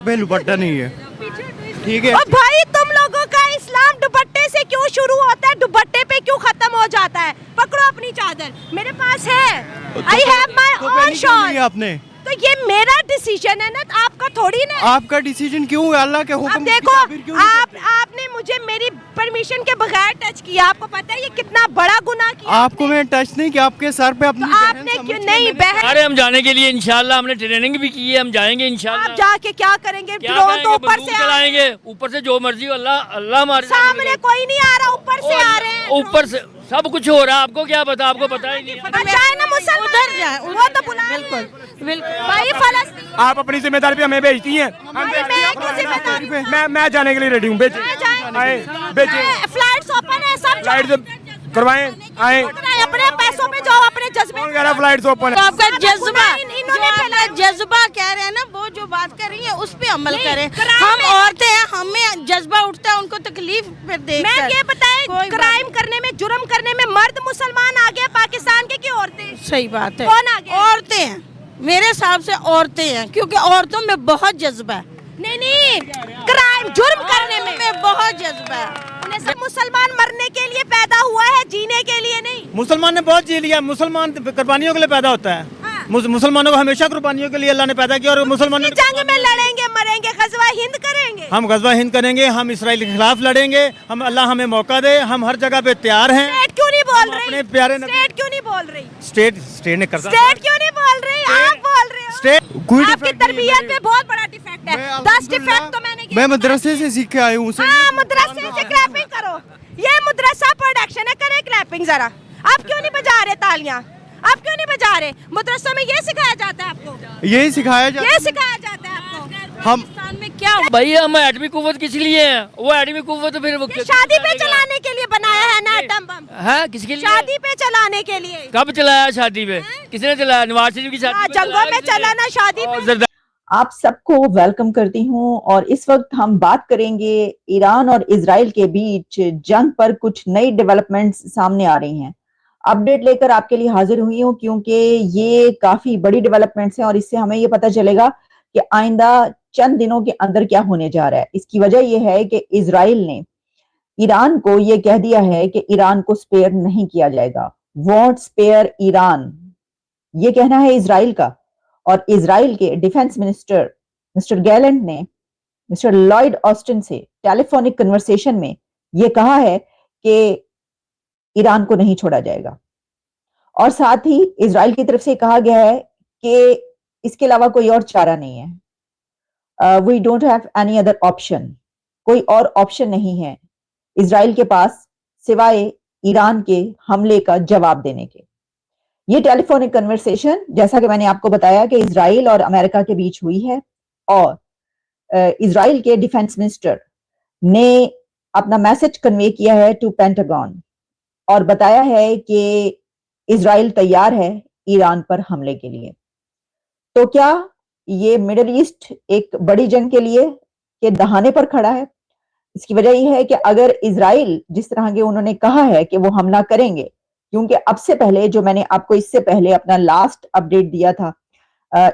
पे दुपट्टा नहीं है, ठीक है। और भाई तुम लोगों का इस्लाम दुपट्टे से क्यों शुरू होता है, दुपट्टे पे क्यों खत्म हो जाता है? पकड़ो अपनी चादर, मेरे पास है, I have my own shawl. आपने तो ये मेरा डिसीजन है ना, तो आपका थोड़ी ना। आपका डिसीजन क्यों है? अल्लाह के हुक्म अब देखो, आपने मुझे मेरी परमिशन के बगैर टच किया, आपको पता है ये कितना बड़ा गुनाह किया। आपको मैं टच नहीं किया, आपके सर पे अपनी तो आपने क्यों नहीं बहन? अरे हम जाने के लिए इंशाल्लाह हमने ट्रेनिंग भी की है, हम जाएंगे इंशाल्लाह। आप जाके क्या करेंगे? क्या ड्रोन तो करेंगे? ऊपर से चलाएंगे, ऊपर से जो मर्जी हो, अल्लाह हमारे सामने कोई नहीं आ रहा, ऊपर से आ रहे हैं। ऊपर से सब कुछ हो रहा है, आपको क्या पता? आपको पता ही नहीं है। अच्छा है ना, मुसलमान उधर जाए, वो तो बुला। बिल्कुल भाई, फलस्तीन आप अपनी जिम्मेदारी पे हमें भेजती हैं। मैं जाने के लिए रेडी हूँ, आए भेजिए। फ्लाइट्स ओपन है, सब फ्लाइट करवाएं, आए अपने पैसों पे जाओ, अपने जज्बे। कौन कह रहा फ्लाइट ओपन तो है? आपका जज्बा, इन्होंने जो आपका जज्बा कह रहे हैं ना, वो जो बात कर रही है उस पे अमल नहीं, करें। क्राइम हम है। औरतें हैं, हमें जज्बा उठता है उनको तकलीफ पे देख मैं ये कोई बताएं, बात क्राइम करने में, जुर्म करने में मर्द मुसलमान आ गए पाकिस्तान के, की औरतें? सही बात है, कौन आ गया? औरतें हैं, मेरे हिसाब से औरतें हैं, क्योंकि औरतों में बहुत जज्बा है। नहीं, क्राइम जुर्म करने में बहुत जज्बा है। उन्हें सब मुसलमान मरने के लिए पैदा हुआ है, जीने के लिए नहीं। मुसलमान ने बहुत जी लिया, मुसलमान कुर्बानियों के लिए पैदा होता है। हाँ। मुसलमानों को हमेशा कुर्बानियों के लिए अल्लाह ने पैदा किया, और मुसलमानों इस जंग में लड़ेंगे, मरेंगे, गज़वा हिंद करेंगे। हम गज़वा हिंद करेंगे, हम इसराइल के खिलाफ लड़ेंगे, हम अल्लाह हमें मौका दे, हम हर जगह पे तैयार हैं। स्टेट क्यों नहीं बोल रही? अपने प्यारे स्टेट क्यों नहीं बोल रही? स्टेट ने करता स्टेट क्यों नहीं बोल रही? आप बोल रहे हो। कोई आपकी डिफेक्ट नहीं है तरबियत मेरी। पे बहुत बड़ा डिफेक्ट है। 10 डिफेक्ट तो मैंने मैं मदरसे से सीख के आया हूँ। हाँ, मदरसे से क्लैपिंग करो। ये मदरसा प्रोडक्शन है, करे क्लैपिंग जरा। आप क्यों नहीं बजा रहे तालियां? आप क्यों नहीं बजा रहे? मदरसा में ये सिखाया जाता है आपको? यही सिखाया जाता ये सिखाया जाता है आपको? हम पाकिस्तान में क्या हुआ? भाई हम एटमी कुव्वत किस लिए है? वो एटमी कुव्वत फिर वो ये शादी पे चलाने के लिए बनाया है ना एटम बम? है किसके लिए? शादी पे चलाने के लिए। कब चलाया शादी पे? किसने चलाया? नवाज शरीफ की शादी पे जंगों में चलाया चला ना, शादी और पे। जरदा- आप सबको वेलकम करती हूँ। और इस वक्त हम बात करेंगे ईरान और इजराइल के बीच जंग पर कुछ नई डेवलपमेंट्स सामने आ रही हैं। अपडेट लेकर आपके लिए हाजिर हुई हूँ, क्योंकि ये काफी बड़ी डेवलपमेंट्स हैं और इससे हमें ये पता चलेगा कि आइंदा चंद दिनों के अंदर क्या होने जा रहा है। इसकी वजह यह है कि इजराइल ने ईरान को ये कह दिया है कि ईरान को स्पेयर नहीं किया जाएगा, वॉन्ट स्पेयर ईरान, ये कहना है इजराइल का। और इजराइल के डिफेंस मिनिस्टर मिस्टर गैलेंट ने मिस्टर लॉयड ऑस्टिन से टेलीफोनिक कन्वर्सेशन में यह कहा है कि ईरान को नहीं छोड़ा जाएगा। और साथ ही इजराइल की तरफ से कहा गया है कि इसके अलावा कोई और चारा नहीं है, we don't have any other option, कोई और ऑप्शन नहीं है इजराइल के पास सिवाय ईरान के हमले का जवाब देने के। ये टेलीफोनिक कन्वर्सेशन, जैसा कि मैंने आपको बताया, कि इजराइल और अमेरिका के बीच हुई है, और इजराइल के डिफेंस मिनिस्टर ने अपना मैसेज कन्वे किया है टू पेंटागन और बताया है कि इजराइल तैयार है ईरान पर हमले के लिए। तो क्या ये मिडिल ईस्ट एक बड़ी जंग के लिए के दहाने पर खड़ा है? इसकी वजह यह है कि अगर इजराइल जिस तरह के उन्होंने कहा है कि वो हमला करेंगे, क्योंकि अब से पहले जो मैंने आपको इससे पहले अपना लास्ट अपडेट दिया था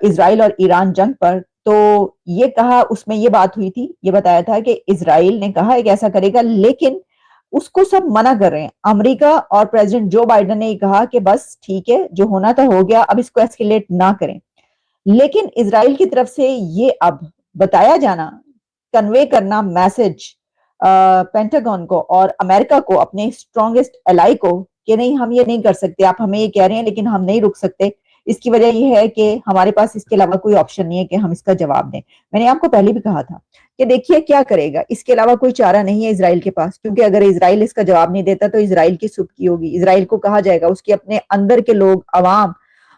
इजराइल और ईरान जंग पर, तो ये कहा, उसमें ये बात हुई थी, ये बताया था कि इजराइल ने कहा है कि ऐसा करेगा, लेकिन उसको सब मना कर रहे हैं। अमेरिका और प्रेसिडेंट जो बाइडेन ने कहा कि बस ठीक है, जो होना था हो गया, अब इसको एस्केलेट ना करें। लेकिन इजराइल की तरफ से ये अब बताया जाना, कन्वे करना मैसेज पेंटागन को और अमेरिका को, अपने स्ट्रॉन्गेस्ट एलाई को, कि नहीं हम ये नहीं कर सकते, आप हमें ये कह रहे हैं लेकिन हम नहीं रुक सकते। इसकी वजह यह है कि हमारे पास इसके अलावा कोई ऑप्शन नहीं है कि हम इसका जवाब दें। मैंने आपको पहले भी कहा था कि देखिए क्या करेगा, इसके अलावा कोई चारा नहीं है इजराइल के पास, क्योंकि अगर इजराइल इसका जवाब नहीं देता तो इजराइल की सुबकी होगी, इजराइल को कहा जाएगा, उसके अपने अंदर के लोग, अवाम,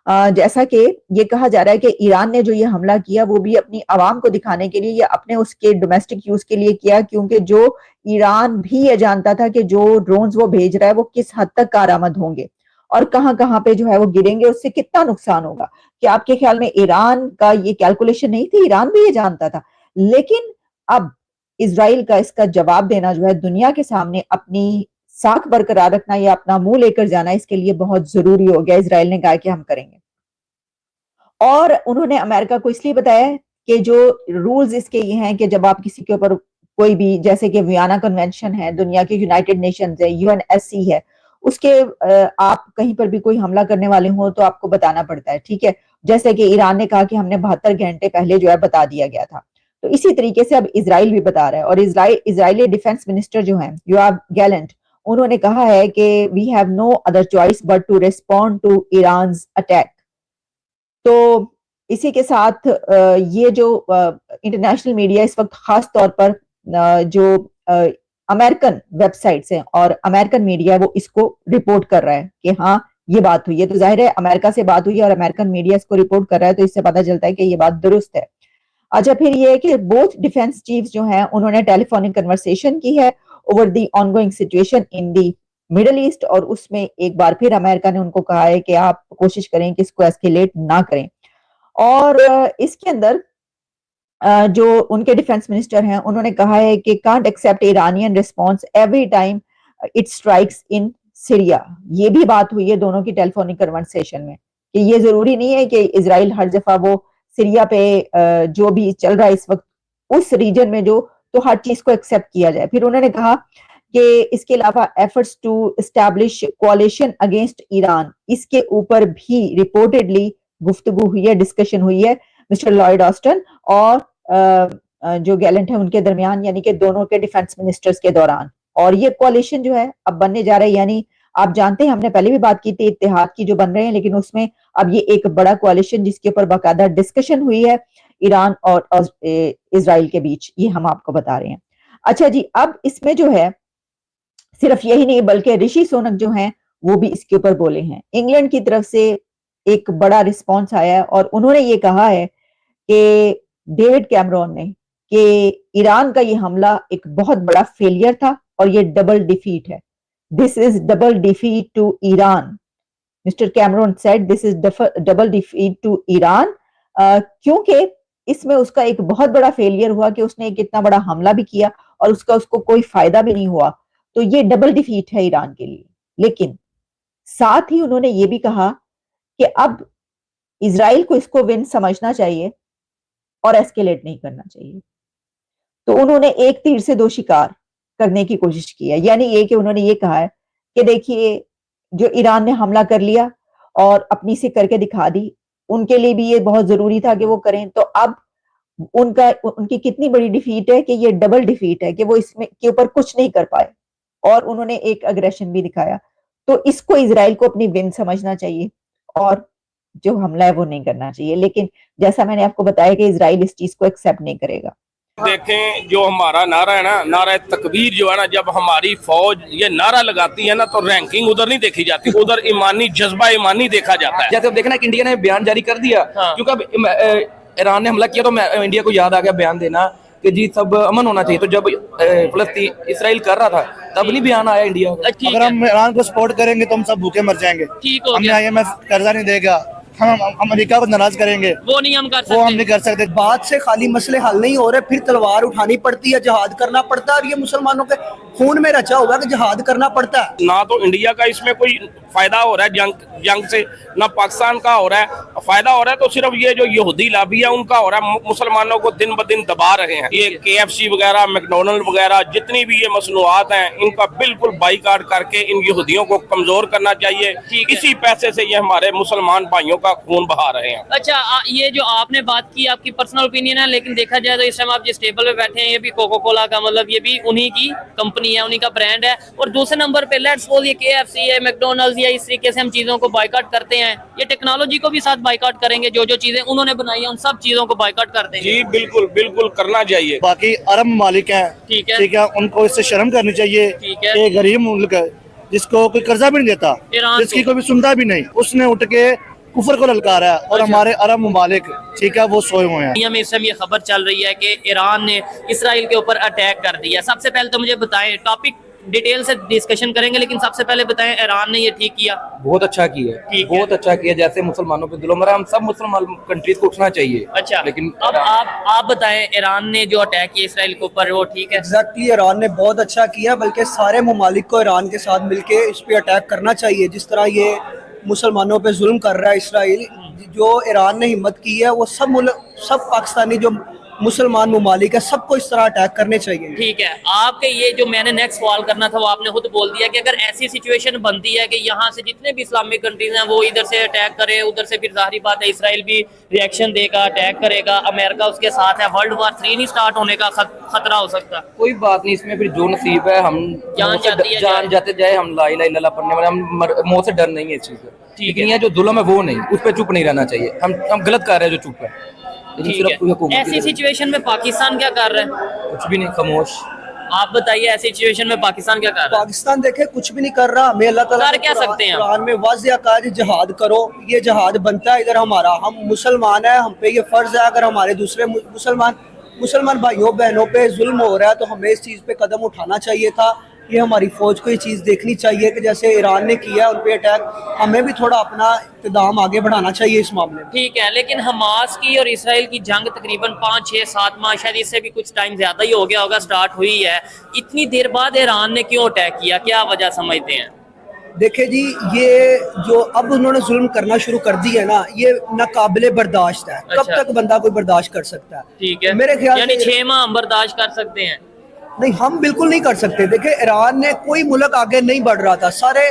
जैसा कि ये कहा जा रहा है कि ईरान ने जो ये हमला किया वो भी अपनी आवाम को दिखाने के लिए या अपने उसके डोमेस्टिक यूज के लिए किया, क्योंकि जो ईरान भी ये जानता था कि जो ड्रोन्स वो भेज रहा है वो किस हद तक कारआमद होंगे और कहां पे जो है वो गिरेंगे, उससे कितना नुकसान होगा। कि आपके ख्याल में ईरान का ये कैलकुलेशन नहीं थी? ईरान भी ये जानता था। लेकिन अब इजराइल का इसका जवाब देना जो है दुनिया के सामने, अपनी साख बरकरार रखना या अपना मुंह लेकर जाना, इसके लिए बहुत जरूरी हो गया। इजराइल ने कहा कि हम करेंगे, और उन्होंने अमेरिका को इसलिए बताया کہ جو رولز اس کے یہ ہیں کہ جب آپ کسی کے اوپر کوئی بھی, جیسے کہ ویانا کنونشن ہے, دنیا کے یونائٹڈ نیشنز ہے, UNSC ہے, اس کے آپ کہیں پر بھی کوئی حملہ کرنے والے ہوں تو آپ کو بتانا پڑتا ہے, ٹھیک ہے, جیسے کہ ایران نے کہا کہ ہم نے 72 گھنٹے پہلے جو ہے بتا دیا گیا تھا. تو اسی طریقے سے اب اسرائیل بھی بتا رہا ہے, اور اسرائیلی ڈیفنس منسٹر جو ہیں یوآف گیلنٹ, انہوں نے کہا ہے کہ we have no other choice but to respond to Iran's attack. تو اسی کے ساتھ یہ جو انٹرنیشنل میڈیا اس وقت خاص طور پر جو امریکن ویب سائٹس ہیں اور امریکن میڈیا وہ اس کو رپورٹ کر رہا ہے کہ ہاں یہ بات ہوئی ہے. تو ظاہر ہے امریکہ سے بات ہوئی ہے اور امریکن میڈیا اس کو رپورٹ کر رہا ہے, تو اس سے پتہ چلتا ہے کہ یہ بات درست ہے. اچھا, پھر یہ ہے کہ بوتھ ڈیفنس چیفز جو ہیں انہوں نے ٹیلی فونک کنورسیشن کی ہے over the ongoing situation in the Middle East, اور اس میں ایک بار پھر امریکہ نے ان کو کہا ہے کہ آپ کوشش کریں کہ اس کو ایسکیلیٹ نہ کریں. اور اس کے اندر جو ان کے ڈیفنس منسٹر ہیں انہوں نے کہا ہے کہ can't accept Iranian response every time it strikes in Syria. یہ بھی بات ہوئی ہے دونوں کی ٹیلی فونک کنورسیشن میں کہ یہ ضروری نہیں ہے کہ اسرائیل ہر دفعہ وہ سیریا پہ جو بھی چل رہا ہے اس وقت اس ریجن میں جو, تو ہر چیز کو ایکسپٹ کیا جائے. پھر انہوں نے کہا کہ اس کے علاوہ efforts to establish coalition against Iran, اس کے اوپر بھی رپورٹڈلی گفتگو ہوئی ہے, ڈسکشن ہوئی ہے مسٹر لائیڈ آسٹن اور جو گیلنٹ ہے ان کے درمیان, یعنی کہ دونوں کے ڈیفنس منسٹرز کے دوران. اور یہ کولیشن جو ہے اب بننے جا رہا ہے, یعنی آپ جانتے ہیں ہم نے پہلے بھی بات کی تھی اتحاد کی جو بن رہے ہیں, لیکن اس میں اب یہ ایک بڑا کولیشن جس کے اوپر باقاعدہ ڈسکشن ہوئی ہے ایران اور اسرائیل کے بیچ, یہ ہم آپ کو بتا رہے ہیں. اچھا جی, اب اس میں جو ہے صرف یہی نہیں بلکہ رشی سونک جو ہیں وہ بھی اس کے اوپر بولے ہیں. انگلینڈ کی طرف سے ایک بڑا رسپانس آیا ہے اور انہوں نے یہ کہا ہے کہ ڈیوڈ کیمرون نے کہ ایران کا یہ حملہ ایک بہت بڑا فیلئر تھا اور یہ ڈبل ڈیفیٹ ہے. This is double defeat to Iran. Mr. Cameron said this is double defeat to Iran. کیونکہ اس میں اس کا ایک بہت بڑا فیلئر ہوا کہ اس نے ایک اتنا بڑا حملہ بھی کیا اور اس کو کوئی فائدہ بھی نہیں ہوا, تو یہ ڈبل ڈیفیٹ ہے ایران کے لیے. لیکن ساتھ ہی انہوں نے یہ بھی کہا کہ اب اسرائیل کو اس کو ون سمجھنا چاہیے اور ایسکیلیٹ نہیں کرنا چاہیے. تو انہوں نے ایک تیر سے دو شکار کرنے کی کوشش کی ہے, یعنی یہ کہ انہوں نے یہ کہا ہے کہ دیکھیے جو ایران نے حملہ کر لیا اور اپنی سے کر کے دکھا دی, ان کے لیے بھی یہ بہت ضروری تھا کہ وہ کریں, تو اب ان کی کتنی بڑی ڈیفیٹ ہے کہ یہ ڈبل ڈیفیٹ ہے کہ وہ اس میں کے اوپر کچھ نہیں کر پائے اور انہوں نے ایک اگریشن بھی دکھایا. تو اس کو اسرائیل کو اپنی ون سمجھنا چاہیے اور جو حملہ ہے وہ نہیں کرنا چاہیے. لیکن جیسا میں نے آپ کو بتایا کہ اسرائیل اس چیز کو ایکسیپٹ نہیں کرے گا. دیکھیں جو ہمارا نعرہ ہے نا, نعرہ تکبیر جو ہے نا, جب ہماری فوج یہ نعرہ لگاتی ہے نا تو رینکنگ ادھر نہیں دیکھی جاتی, ادھر ایمانی جذبہ ایمانی دیکھا جاتا ہے. جیسے اب دیکھنا کہ انڈیا نے بیان جاری کر دیا کیونکہ اب ایران نے حملہ کیا تو انڈیا کو یاد آ گیا بیان دینا کہ جی سب امن ہونا چاہیے. تو جب فلسطین اسرائیل کر رہا تھا تب نہیں بیان آیا انڈیا کا. اگر ہم ایران کو سپورٹ کریں گے تو ہم سب بھوکے مر جائیں گے. ہمیں IMF قرضہ نہیں دے گا, ہم امریکہ کو ناراض کریں گے, وہ نہیں ہم کر سکتے, وہ ہم نہیں کر سکتے. بات سے خالی مسئلے حل نہیں ہو رہے, پھر تلوار اٹھانی پڑتی ہے, جہاد کرنا پڑتا ہے, اور یہ مسلمانوں کے خون میں رچا ہوا کہ جہاد کرنا پڑتا ہے. نہ تو انڈیا کا اس میں کوئی فائدہ ہو رہا ہے جنگ سے, نہ پاکستان کا ہو رہا ہے فائدہ ہو رہا ہے, تو صرف یہ جو یہودی لابی ہے ان کا ہو رہا ہے. مسلمانوں کو دن بدن دبا رہے ہیں. یہ KFC وغیرہ, میکڈونلڈ وغیرہ, جتنی بھی یہ مصنوعات ہیں ان کا بالکل بائیکاٹ کر کے ان یہودیوں کو کمزور کرنا چاہیے. اسی پیسے سے یہ ہمارے مسلمان بھائیوں کا خون بہا رہے ہیں. اچھا, یہ جو آپ نے بات کی آپ کی پرسنل اوپینین ہے, لیکن دیکھا جائے تو اس ٹائم آپ جس ٹیبل پہ بیٹھے ہیں یہ بھی کوکو کولا کا, مطلب یہ بھی انہی کی کمپنی ہے, انہی کا برانڈ ہے. اور دوسرے نمبر پہ لیٹس سپوز یہ KFC ہے, میکڈونلڈز, یا اس طریقے سے ہم چیزوں کو بائیکاٹ کرتے ہیں, یہ ٹیکنالوجی کو بھی ساتھ بائیکاٹ کریں گے, جو چیزیں انہوں نے بنائی ہیں ان سب چیزوں کو بائیکاٹ کر دیں گے. جی بالکل بالکل کرنا چاہیے. باقی عرب ممالک ہیں, ٹھیک ہے, ان کو اس سے شرم کرنی چاہیے. ایک غریب ملک ہے جس کو کوئی قرضہ بھی نہیں دیتا, جس کی کوئی بھی سنتا بھی نہیں, اس نے اٹھ کے کفر کو للکارا ہے, اور ہمارے عرب ممالک ٹھیک ہے وہ سوئے ہوئے ہیں. دنیا میں اس سمے یہ خبر چل رہی ہے کہ ایران نے اسرائیل کے اوپر اٹیک کر دیا. سب سے پہلے تو مجھے بتائیں, ٹاپک ڈیٹیل سے ڈسکشن کریں گے, لیکن سب سے پہلے بتائیں ایران نے یہ ٹھیک کیا؟ بہت اچھا کیا, بہت اچھا کیا. جیسے مسلمانوں پہ ظلم رہا, ہم سب مسلمان کنٹریز کو اٹھنا چاہیے. اچھا, لیکن اب آپ بتائیں ایران نے جو اٹیک کیا اسرائیل کے اوپر وہ ٹھیک ہے؟ ایگزیکٹلی, ایران نے بہت اچھا کیا, بلکہ سارے ممالک کو ایران کے ساتھ مل کے اس پہ اٹیک کرنا چاہیے. جس طرح یہ मुसलमानों पे जुल्म कर रहा है इसराइल, जो ईरान ने हिम्मत की है, वो सब पाकिस्तानी जो मुसलमान ममालिक है सबको इस तरह अटैक करने चाहिए। ठीक है, आपके ये जो मैंने नेक्स्ट सवाल करना था वो आपने खुद बोल दिया कि अगर ऐसी सिचुएशन बनती है कि यहाँ से जितने भी इस्लामिक कंट्रीज हैं वो इधर से अटैक करे, उधर से फिर जाहिर बात है इसराइल भी रिएक्शन देगा, अटैक करेगा, अमेरिका उसके साथ है, वर्ल्ड वार 3 नहीं स्टार्ट होने का खतरा हो सकता है। कोई बात नहीं, इसमें फिर जो नसीब है, हम जान जाते जाए, हम ला इलाहा इल्लल्लाह पढ़ने वाले, हम मौत से डर नहीं है इस चीज़ का। लेकिन ये जो जुल्म है वो नहीं, उस पर चुप नहीं रहना चाहिए। हम गलत कर रहे हैं जो चुप है। ठीक है, ऐसी सिचुएशन में पाकिस्तान क्या कर रहा है? कुछ भी नहीं, खामोश। आप बताइए ऐसी सिचुएशन में पाकिस्तान क्या कर रहा है? पाकिस्तान देखे कुछ भी नहीं कर रहा। हमें अल्लाह ताला कर क्या सकते हैं? कुरान में वाज़िह कहा है जिहाद करो, ये जिहाद बनता है इधर हमारा, हम मुसलमान हैं, हम पे ये फर्ज है। अगर हमारे दूसरे मुसलमान भाइयों बहनों पे जुल्म हो रहा है तो हमें इस चीज़ पे कदम उठाना चाहिए था। ये हमारी फौज को ये चीज़ देखनी चाहिए कि जैसे ईरान ने किया उन पे अटैक, हमें भी थोड़ा अपना इक़्तिदाम आगे बढ़ाना चाहिए इस मामले में। ठीक है, लेकिन हमास की और इसराइल की जंग तकरीबन 5, 6, 7 माह, शायद इससे भी कुछ टाइम ज्यादा ही हो गया होगा, स्टार्ट हुई है। इतनी देर बाद ईरान ने क्यों अटैक किया, क्या वजह समझते हैं? देखे जी, ये जो अब उन्होंने जुल्म करना शुरू कर दी है ना, ये नाकाबिले बर्दाश्त है। अच्छा। कब तक बंदा कोई बर्दाश्त कर सकता है? ठीक है, मेरे ख्याल यानी से 6 माह हम बर्दाश्त कर सकते हैं? नहीं, हम बिल्कुल नहीं कर सकते। देखिए, ईरान ने कोई मुल्क आगे नहीं बढ़ रहा था, सारे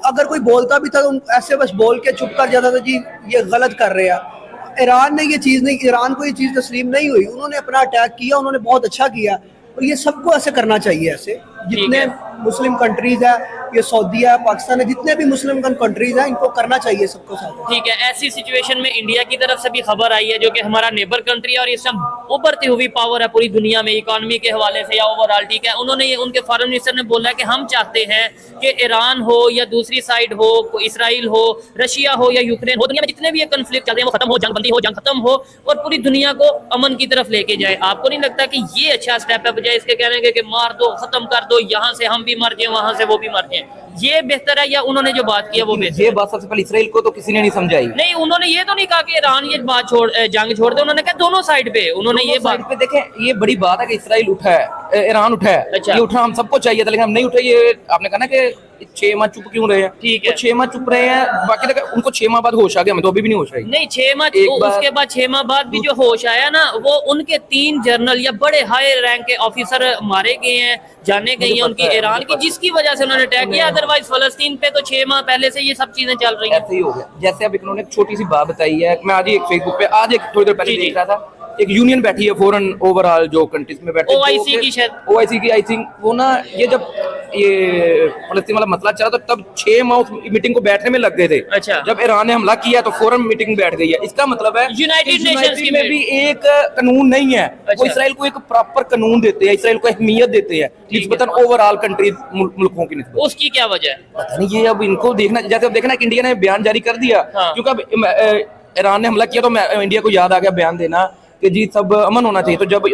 अगर कोई बोलता भी था तो ऐसे बस बोल के चुप कर जाता था, जी ये गलत कर रहे हैं। ईरान ने ये चीज़ नहीं, ईरान को ये चीज़ तस्लीम नहीं हुई, उन्होंने अपना अटैक किया, उन्होंने बहुत अच्छा किया। और ये सबको ऐसे करना चाहिए, ऐसे जितने मुस्लिम कंट्रीज है, ये सऊदी है, पाकिस्तान है, जितने भी मुस्लिम कंट्रीज हैं, इनको करना चाहिए सबको साथ। ठीक है, ऐसी सिचुएशन में इंडिया की तरफ से भी खबर आई है जो कि हमारा नेबर कंट्री है और इस टाइम उभरती हुई पावर है पूरी दुनिया में इकोनॉमी के हवाले से या ओवरऑल। ठीक है, उन्होंने ये, उनके फॉरेन मिनिस्टर ने बोला है कि हम चाहते हैं कि ईरान हो या दूसरी साइड हो, इसराइल हो, रशिया हो या यूक्रेन हो, दुनिया में जितने भी ये कन्फ्लिक्ट चल रहे हैं वो खत्म हो, जंग बंदी हो, जंग खत्म हो और पूरी दुनिया को अमन की तरफ लेके जाए। आपको नहीं लगता कि ये अच्छा स्टेप है बजाय इसके कहने के कि मार दो, खत्म कर दो, यहाँ से हम भी मर जाए, वहां से वो भी मर जाए? ये बेहतर है या उन्होंने जो बात की है वो बेहतर? ये बात सबसे पहले इसराइल को तो किसी ने नहीं समझाई। नहीं, उन्होंने ये तो नहीं कहा कि ईरान ये बात जंग छोड़ दे, उन्होंने कहा दोनों साइड पे, उन्होंने ये बात पे देखें, ये बड़ी बात है कि इसराइल उठा है, ईरान उठा है। अच्छा। ये उठना हम सबको चाहिए था, लेकिन हम नहीं उठे। ये आपने कहा ना कि 6 माह चुप क्यों रहे हैं? ठीक है, 6 माह चुप रहे हैं, बाकी तक उनको 6 माह बाद होश आ गया, हमें तो अभी भी नहीं होश आई। नहीं 6 माह, उसके बाद 6 माह बाद भी जो होश आया ना, वो उनके 3 जनरल या बड़े हाई रैंक के ऑफिसर मारे गए हैं, जाने गई हैं उनकी ईरान की, जिसकी वजह से उन्होंने अटैक किया। अदरवाइज फलस्तीन पे तो 6 माह पहले से ये सब चीजें चल रही हैं। ऐसे ही हो गया। जैसे अब इन्होंने एक छोटी सी बात बताई है, मैं आज ही एक फेसबुक पे आज एक थोड़ी देर पहले देख रहा था, एक यूनियन बैठी है फॉरेन ओवरऑल जो कंट्रीज में बैठे, OIC की शायद, OIC की आई थिंक, वो ना ये जब ये फलस्तीन वाला मसला चला तो तब 6 माह उस मीटिंग को बैठने में लग गए थे। अच्छा। जब ईरान ने हमला किया तो फौरन मीटिंग बैठ गई है। इसका मतलब है यूनाइटेड नेशंस में भी एक कानून नहीं है। वो इसराइल को एक प्रॉपर कानून देते हैं, इसराइल को अहमियत देते हैं निस्बतन ओवरऑल कंट्री मुल्कों की निस्बत। उसकी क्या वजह है? पता नहीं, ये अब इनको देखना, जैसे अब देखना कि इंडिया ने बयान जारी कर दिया, क्योंकि अब ईरान ने हमला किया तो इंडिया को याद आ गया बयान देना कि जी सब अमन होना चाहिए। तो जब